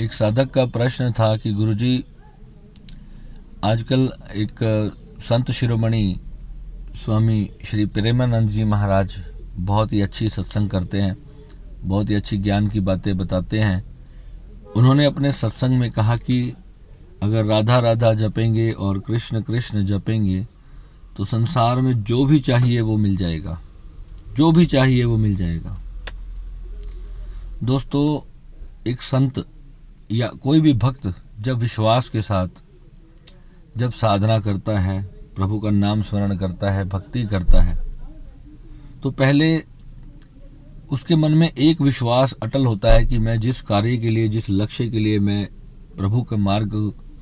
एक साधक का प्रश्न था कि गुरुजी, आजकल एक संत शिरोमणि स्वामी श्री प्रेमानंद जी महाराज बहुत ही अच्छी सत्संग करते हैं, बहुत ही अच्छी ज्ञान की बातें बताते हैं। उन्होंने अपने सत्संग में कहा कि अगर राधा राधा जपेंगे और कृष्ण कृष्ण जपेंगे तो संसार में जो भी चाहिए वो मिल जाएगा, जो भी चाहिए वो मिल जाएगा। दोस्तों, एक संत या कोई भी भक्त जब विश्वास के साथ जब साधना करता है, प्रभु का नाम स्मरण करता है, भक्ति करता है, तो पहले उसके मन में एक विश्वास अटल होता है कि मैं जिस कार्य के लिए, जिस लक्ष्य के लिए मैं प्रभु के मार्ग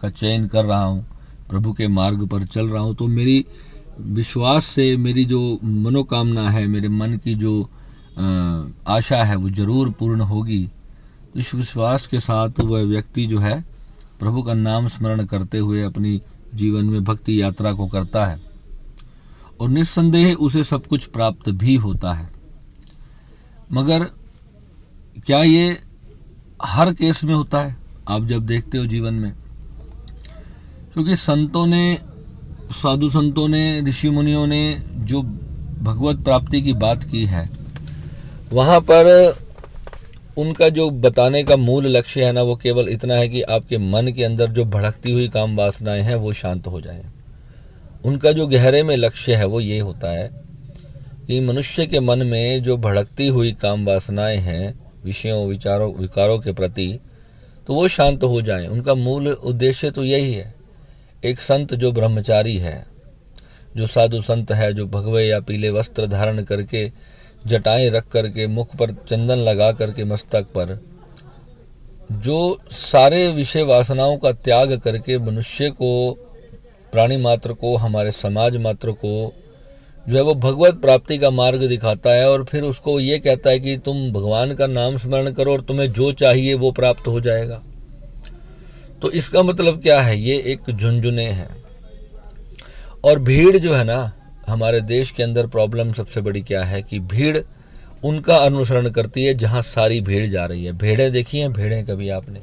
का चयन कर रहा हूँ, प्रभु के मार्ग पर चल रहा हूँ, तो मेरी विश्वास से मेरी जो मनोकामना है, मेरे मन की जो आशा है वो जरूर पूर्ण होगी। इस विश्वास के साथ वह व्यक्ति जो है प्रभु का नाम स्मरण करते हुए अपनी जीवन में भक्ति यात्रा को करता है और निस्संदेह उसे सब कुछ प्राप्त भी होता है। मगर क्या ये हर केस में होता है? आप जब देखते हो जीवन में, क्योंकि संतों ने, साधु संतों ने, ऋषि मुनियों ने जो भगवत प्राप्ति की बात की है, वहाँ पर उनका जो बताने का मूल लक्ष्य है ना, वो केवल इतना है कि आपके मन के अंदर जो भड़कती हुई काम वासनाएं हैं वो शांत हो जाएं। उनका जो गहरे में लक्ष्य है वो ये होता है कि मनुष्य के मन में जो भड़कती हुई काम वासनाएं हैं विषयों, विचारों, विकारों के प्रति, तो वो शांत हो जाएं। उनका मूल उद्देश्य तो यही है। एक संत जो ब्रह्मचारी है, जो साधु संत है, जो भगवे या पीले वस्त्र धारण करके, जटाएं रख करके, मुख पर चंदन लगा करके, मस्तक पर, जो सारे विषय वासनाओं का त्याग करके मनुष्य को, प्राणी मात्र को, हमारे समाज मात्र को जो है वो भगवत प्राप्ति का मार्ग दिखाता है और फिर उसको ये कहता है कि तुम भगवान का नाम स्मरण करो और तुम्हें जो चाहिए वो प्राप्त हो जाएगा। तो इसका मतलब क्या है? ये एक झुनझुने हैं। और भीड़ जो है ना, हमारे देश के अंदर प्रॉब्लम सबसे बड़ी क्या है कि भीड़ उनका अनुसरण करती है जहां सारी भीड़ जा रही है। भेड़ें देखी हैं? भेड़ें कभी आपने?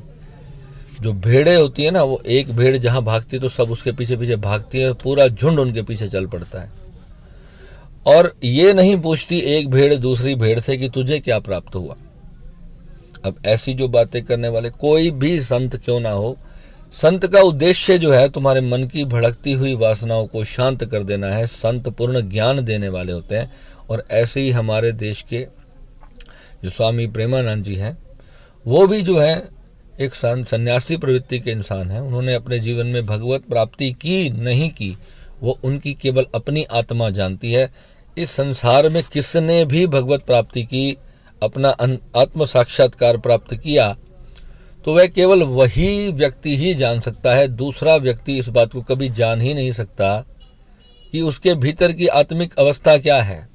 जो भेड़ें होती है ना, वो एक भेड़ जहां भागती है तो सब उसके पीछे पीछे भागती है, पूरा झुंड उनके पीछे चल पड़ता है और ये नहीं पूछती एक भेड़ दूसरी भेड़ से कि तुझे क्या प्राप्त हुआ। अब ऐसी जो बातें करने वाले कोई भी संत क्यों ना हो, संत का उद्देश्य जो है तुम्हारे मन की भड़कती हुई वासनाओं को शांत कर देना है। संत पूर्ण ज्ञान देने वाले होते हैं। और ऐसे ही हमारे देश के जो स्वामी प्रेमानंद जी हैं, वो भी जो है एक सन्यासी प्रवृत्ति के इंसान हैं। उन्होंने अपने जीवन में भगवत प्राप्ति की नहीं की, वो उनकी केवल अपनी आत्मा जानती है। इस संसार में किसने भी भगवत प्राप्ति की, अपना आत्म साक्षात्कार प्राप्त किया, तो वह केवल वही व्यक्ति ही जान सकता है। दूसरा व्यक्ति इस बात को कभी जान ही नहीं सकता कि उसके भीतर की आत्मिक अवस्था क्या है।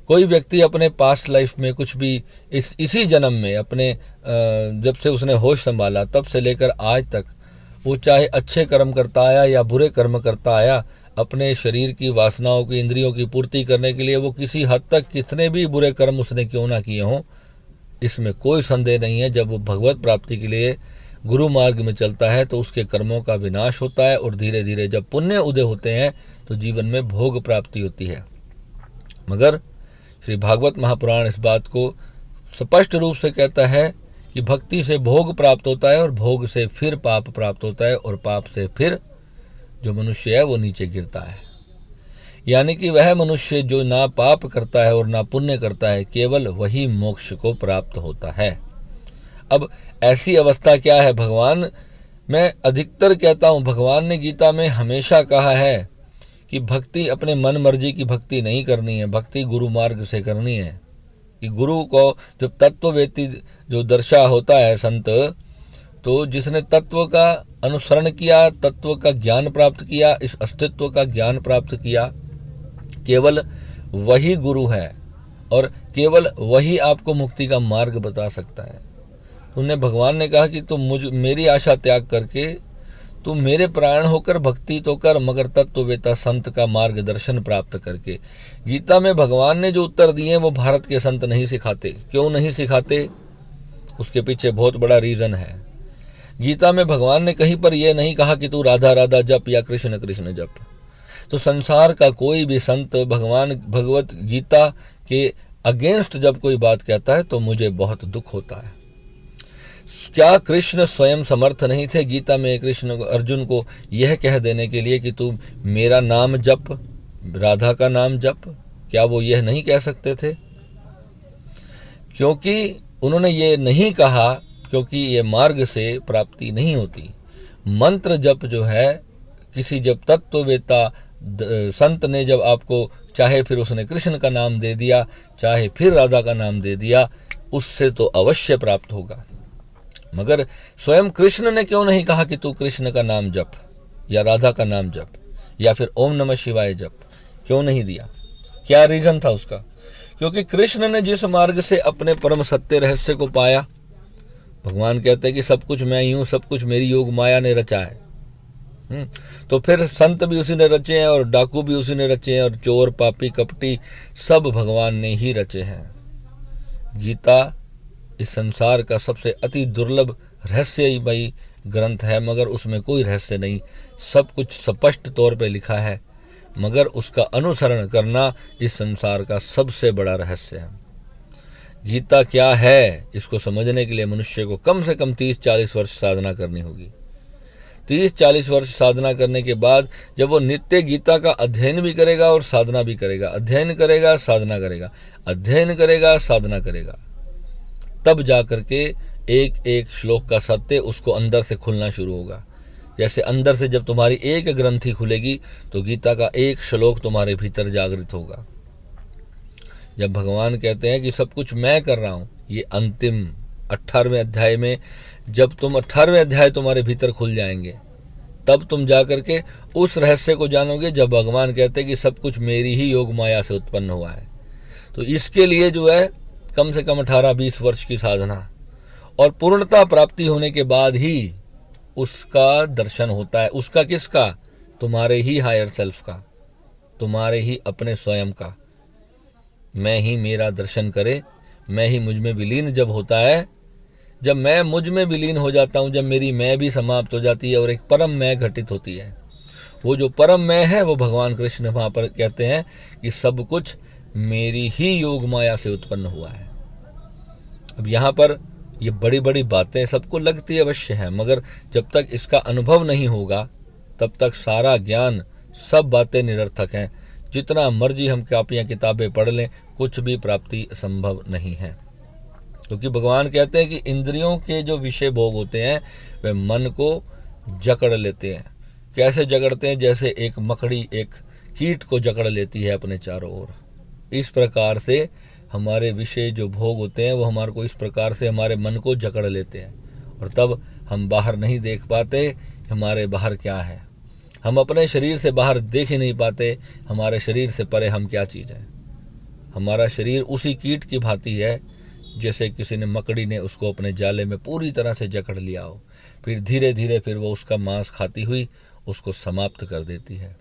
कोई व्यक्ति अपने पास्ट लाइफ में कुछ भी इसी जन्म में, अपने जब से उसने होश संभाला तब से लेकर आज तक, वो चाहे अच्छे कर्म करता आया या बुरे कर्म करता आया, अपने शरीर की वासनाओं की, इंद्रियों की पूर्ति करने के लिए वो किसी हद तक कितने भी बुरे कर्म उसने क्यों ना किए हों, इसमें कोई संदेह नहीं है। जब वो भगवत प्राप्ति के लिए गुरु मार्ग में चलता है तो उसके कर्मों का विनाश होता है और धीरे धीरे जब पुण्य उदय होते हैं तो जीवन में भोग प्राप्ति होती है। मगर श्री भागवत महापुराण इस बात को स्पष्ट रूप से कहता है कि भक्ति से भोग प्राप्त होता है और भोग से फिर पाप प्राप्त होता है और पाप से फिर जो मनुष्य है वो नीचे गिरता है। यानी कि वह मनुष्य जो ना पाप करता है और ना पुण्य करता है, केवल वही मोक्ष को प्राप्त होता है। अब ऐसी अवस्था क्या है? भगवान, मैं अधिकतर कहता हूँ, भगवान ने गीता में हमेशा कहा है कि भक्ति अपने मन मर्जी की भक्ति नहीं करनी है, भक्ति गुरु मार्ग से करनी है। कि गुरु को जब तत्ववेत्ती जो दर्शा होता है संत, तो जिसने तत्व का अनुसरण किया, तत्व का ज्ञान प्राप्त किया, इस अस्तित्व का ज्ञान प्राप्त किया, केवल वही गुरु है और केवल वही आपको मुक्ति का मार्ग बता सकता है। उन्हें भगवान ने कहा कि तुम मेरी आशा त्याग करके तुम मेरे प्राण होकर भक्ति तो कर, मगर तत्ववेता संत का मार्गदर्शन प्राप्त करके। गीता में भगवान ने जो उत्तर दिए वो भारत के संत नहीं सिखाते। क्यों नहीं सिखाते? उसके पीछे बहुत बड़ा रीज़न है। गीता में भगवान ने कहीं पर यह नहीं कहा कि तू राधा राधा जप या कृष्ण कृष्ण जप। तो संसार का कोई भी संत भगवत गीता के अगेंस्ट जब कोई बात कहता है तो मुझे बहुत दुख होता है। क्या कृष्ण स्वयं समर्थ नहीं थे गीता में कृष्ण अर्जुन को यह कह देने के लिए कि तू मेरा नाम जप, राधा का नाम जप? क्या वो यह नहीं कह सकते थे? क्योंकि उन्होंने ये नहीं कहा, क्योंकि ये मार्ग से प्राप्ति नहीं होती। मंत्र जप जो है, किसी जब तत्ववेता संत ने जब आपको, चाहे फिर उसने कृष्ण का नाम दे दिया, चाहे फिर राधा का नाम दे दिया, उससे तो अवश्य प्राप्त होगा। मगर स्वयं कृष्ण ने क्यों नहीं कहा कि तू कृष्ण का नाम जप या राधा का नाम जप या फिर ओम नमः शिवाय जप? क्यों नहीं दिया? क्या रीजन था उसका? क्योंकि कृष्ण ने जिस मार्ग से अपने परम सत्य रहस्य को पाया, भगवान कहते हैं कि सब कुछ मैं ही हूं, सब कुछ मेरी योग माया ने रचा है। तो फिर संत भी उसी ने रचे हैं और डाकू भी उसी ने रचे हैं और चोर पापी कपटी सब भगवान ने ही रचे हैं। गीता इस संसार का सबसे अति दुर्लभ रहस्यमयी ग्रंथ है, मगर उसमें कोई रहस्य नहीं, सब कुछ स्पष्ट तौर पे लिखा है, मगर उसका अनुसरण करना इस संसार का सबसे बड़ा रहस्य है। गीता क्या है, इसको समझने के लिए मनुष्य को कम से कम 30-40 वर्ष साधना करनी होगी। 30-40 वर्ष साधना करने के बाद जब वो नित्य गीता का अध्ययन भी करेगा और साधना भी करेगा, अध्ययन करेगा साधना करेगा, अध्ययन करेगा साधना करेगा, तब जाकर के एक एक श्लोक का सत्य उसको अंदर से खुलना शुरू होगा। जैसे अंदर से जब तुम्हारी एक ग्रंथि खुलेगी तो गीता का एक श्लोक तुम्हारे भीतर जागृत होगा। जब भगवान कहते हैं कि सब कुछ मैं कर रहा हूं, ये अंतिम 18वें अध्याय में, जब तुम 18वें अध्याय तुम्हारे भीतर खुल जाएंगे, तब तुम जाकर के उस रहस्य को जानोगे जब भगवान कहते हैं कि सब कुछ मेरी ही योग माया से उत्पन्न हुआ है। तो इसके लिए जो है कम से कम 18-20 वर्ष की साधना और पूर्णता प्राप्ति होने के बाद ही उसका दर्शन होता है। उसका किसका? तुम्हारे ही हायर सेल्फ का, तुम्हारे ही अपने स्वयं का। मैं ही मेरा दर्शन करे, मैं ही मुझ में विलीन जब होता है, जब मैं मुझ में विलीन हो जाता हूं, जब मेरी मैं भी समाप्त हो जाती है और एक परम मैं घटित होती है, वो जो परम मैं है वो भगवान कृष्ण वहां पर कहते हैं कि सब कुछ मेरी ही योग माया से उत्पन्न हुआ है। अब यहाँ पर ये बड़ी बड़ी बातें सबको लगती अवश्य है, मगर जब तक इसका अनुभव नहीं होगा तब तक सारा ज्ञान, सब बातें निरर्थक हैं। जितना मर्जी हम कापियां किताबें पढ़ लें, कुछ भी प्राप्ति संभव नहीं है। क्योंकि भगवान कहते हैं कि इंद्रियों के जो विषय भोग होते हैं वे मन को जकड़ लेते हैं। कैसे जकड़ते हैं? जैसे एक मकड़ी एक कीट को जकड़ लेती है अपने चारों ओर। इस प्रकार से हमारे विषय जो भोग होते हैं वो हमारे को इस प्रकार से हमारे मन को जकड़ लेते हैं और तब हम बाहर नहीं देख पाते हमारे बाहर क्या है। हम अपने शरीर से बाहर देख ही नहीं पाते हमारे शरीर से परे हम क्या चीज़ है। हमारा शरीर उसी कीट की भांति है जैसे किसी ने, मकड़ी ने उसको अपने जाले में पूरी तरह से जकड़ लिया हो, फिर धीरे धीरे फिर वो उसका मांस खाती हुई उसको समाप्त कर देती है।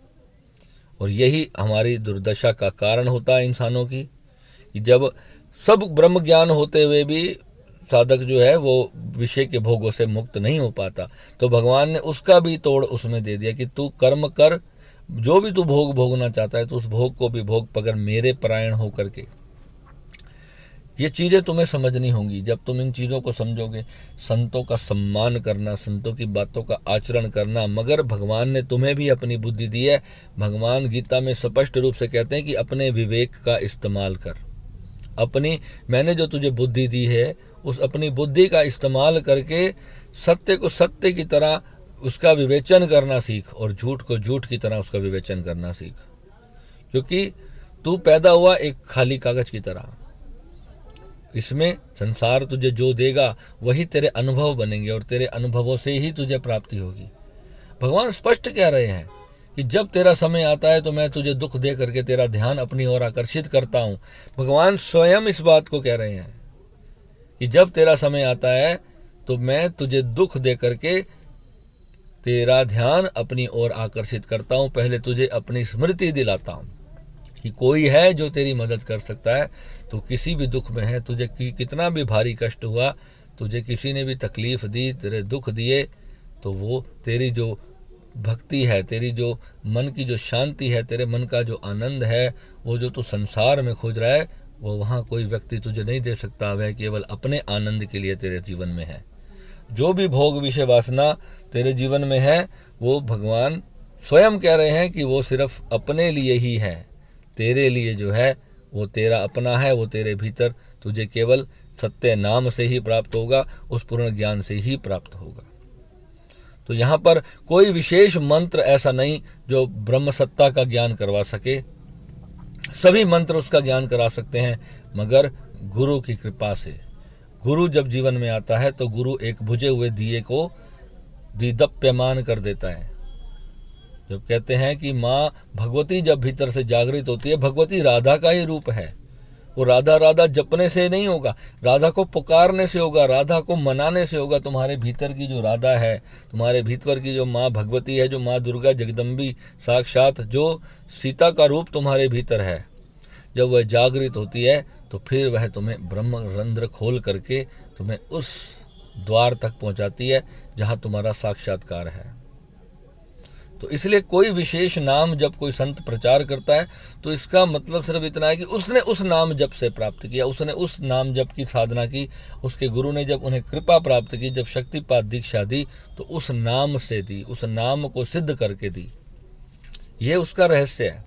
और यही हमारी दुर्दशा का कारण होता है इंसानों की, कि जब सब ब्रह्म ज्ञान होते हुए भी साधक जो है वो विषय के भोगों से मुक्त नहीं हो पाता, तो भगवान ने उसका भी तोड़ उसमें दे दिया कि तू कर्म कर, जो भी तू भोग भोगना चाहता है तो उस भोग को भी भोग, पगर मेरे परायण होकर के। ये चीज़ें तुम्हें समझनी होंगी। जब तुम इन चीज़ों को समझोगे, संतों का सम्मान करना, संतों की बातों का आचरण करना, मगर भगवान ने तुम्हें भी अपनी बुद्धि दी है। भगवान गीता में स्पष्ट रूप से कहते हैं कि अपने विवेक का इस्तेमाल कर। अपनी, मैंने जो तुझे बुद्धि दी है उस अपनी बुद्धि का इस्तेमाल करके सत्य को सत्य की तरह उसका विवेचन करना सीख और झूठ को झूठ की तरह उसका विवेचन करना सीख। क्योंकि तू पैदा हुआ एक खाली कागज की तरह, इसमें संसार तुझे जो देगा वही तेरे अनुभव बनेंगे और तेरे अनुभवों से ही तुझे प्राप्ति होगी। भगवान स्पष्ट कह रहे हैं कि जब तेरा समय आता है तो मैं तुझे दुख दे करके तेरा ध्यान अपनी ओर आकर्षित करता हूं। भगवान स्वयं इस बात को कह रहे हैं कि जब तेरा समय आता है तो मैं तुझे दुख दे करके तेरा ध्यान अपनी ओर आकर्षित करता हूं। पहले तुझे अपनी स्मृति दिलाता हूं कि कोई है जो तेरी मदद कर सकता है। तो किसी भी दुख में है, तुझे कितना भी भारी कष्ट हुआ तुझे किसी ने भी तकलीफ़ दी, तेरे दुख दिए, तो वो तेरी जो भक्ति है, तेरी जो मन की जो शांति है, तेरे मन का जो आनंद है, वो जो तू संसार में खोज रहा है, वो वहाँ कोई व्यक्ति तुझे नहीं दे सकता। वह केवल अपने आनंद के लिए तेरे जीवन में है। जो भी भोग विषय वासना तेरे जीवन में है, वो भगवान स्वयं कह रहे हैं कि वो सिर्फ अपने लिए ही है। तेरे लिए जो है वो तेरा अपना है, वो तेरे भीतर तुझे केवल सत्य नाम से ही प्राप्त होगा, उस पूर्ण ज्ञान से ही प्राप्त होगा। तो यहाँ पर कोई विशेष मंत्र ऐसा नहीं जो ब्रह्म सत्ता का ज्ञान करवा सके। सभी मंत्र उसका ज्ञान करा सकते हैं, मगर गुरु की कृपा से। गुरु जब जीवन में आता है तो गुरु एक बुझे हुए दिए को दीदप्यमान कर देता है। जब कहते हैं कि माँ भगवती जब भीतर से जागृत होती है, भगवती राधा का ही रूप है। वो राधा राधा जपने से नहीं होगा, राधा को पुकारने से होगा, राधा को मनाने से होगा। तुम्हारे भीतर की जो राधा है, तुम्हारे भीतर की जो माँ भगवती है, जो माँ दुर्गा जगदम्बी साक्षात, जो सीता का रूप तुम्हारे भीतर है, जब वह जागृत होती है तो फिर वह तुम्हें ब्रह्म रंध्र खोल करके तुम्हें उस द्वार तक पहुंचाती है जहां तुम्हारा साक्षात्कार है। तो इसलिए कोई विशेष नाम जब कोई संत प्रचार करता है तो इसका मतलब सिर्फ इतना है कि उसने उस नाम जप से प्राप्त किया, उसने उस नाम जप की साधना की, उसके गुरु ने जब उन्हें कृपा प्राप्त की, जब शक्तिपात दीक्षा दी तो उस नाम से दी, उस नाम को सिद्ध करके दी। ये उसका रहस्य है।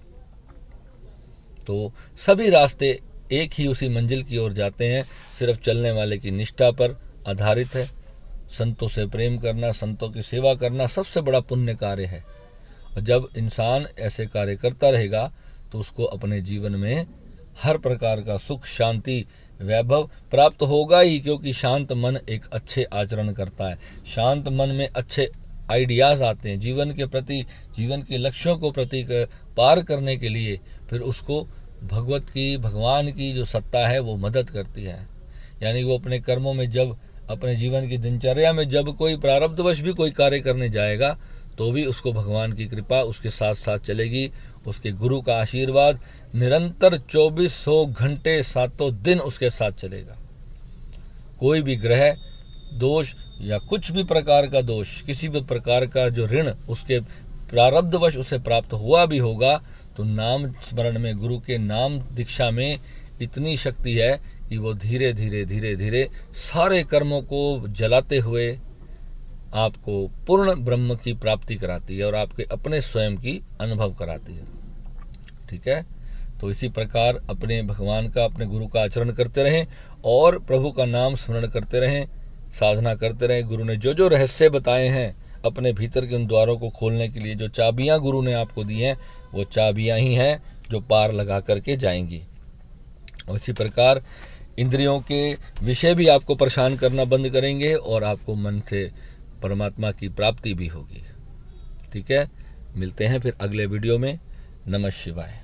तो सभी रास्ते एक ही उसी मंजिल की ओर जाते हैं, सिर्फ चलने वाले की निष्ठा पर आधारित है। संतों से प्रेम करना, संतों की सेवा करना सबसे बड़ा पुण्य कार्य है। और जब इंसान ऐसे कार्य करता रहेगा तो उसको अपने जीवन में हर प्रकार का सुख, शांति, वैभव प्राप्त होगा ही, क्योंकि शांत मन एक अच्छे आचरण करता है। शांत मन में अच्छे आइडियाज़ आते हैं जीवन के प्रति, जीवन के लक्ष्यों को प्रति पार करने के लिए। फिर उसको भगवत की, भगवान की जो सत्ता है वो मदद करती है। यानी वो अपने कर्मों में, जब अपने जीवन की दिनचर्या में जब कोई प्रारब्धवश भी कोई कार्य करने जाएगा तो भी उसको भगवान की कृपा उसके साथ साथ चलेगी, उसके गुरु का आशीर्वाद निरंतर 2400 घंटे 7 दिन उसके साथ चलेगा। कोई भी ग्रह दोष या कुछ भी प्रकार का दोष, किसी भी प्रकार का जो ऋण उसके प्रारब्धवश उसे प्राप्त हुआ भी होगा, तो नाम स्मरण में, गुरु के नाम दीक्षा में इतनी शक्ति है कि वो धीरे धीरे धीरे धीरे सारे कर्मों को जलाते हुए आपको पूर्ण ब्रह्म की प्राप्ति कराती है और आपके अपने स्वयं की अनुभव कराती है। ठीक है, तो इसी प्रकार अपने भगवान का, अपने गुरु का आचरण करते रहें और प्रभु का नाम स्मरण करते रहें, साधना करते रहें। गुरु ने जो जो रहस्य बताए हैं अपने भीतर के उन द्वारों को खोलने के लिए, जो चाबियां गुरु ने आपको दी हैं, वो चाबियां ही हैं जो पार लगा करके जाएंगी। और इसी प्रकार इंद्रियों के विषय भी आपको परेशान करना बंद करेंगे और आपको मन से परमात्मा की प्राप्ति भी होगी। ठीक है, मिलते हैं फिर अगले वीडियो में। नमः शिवाय।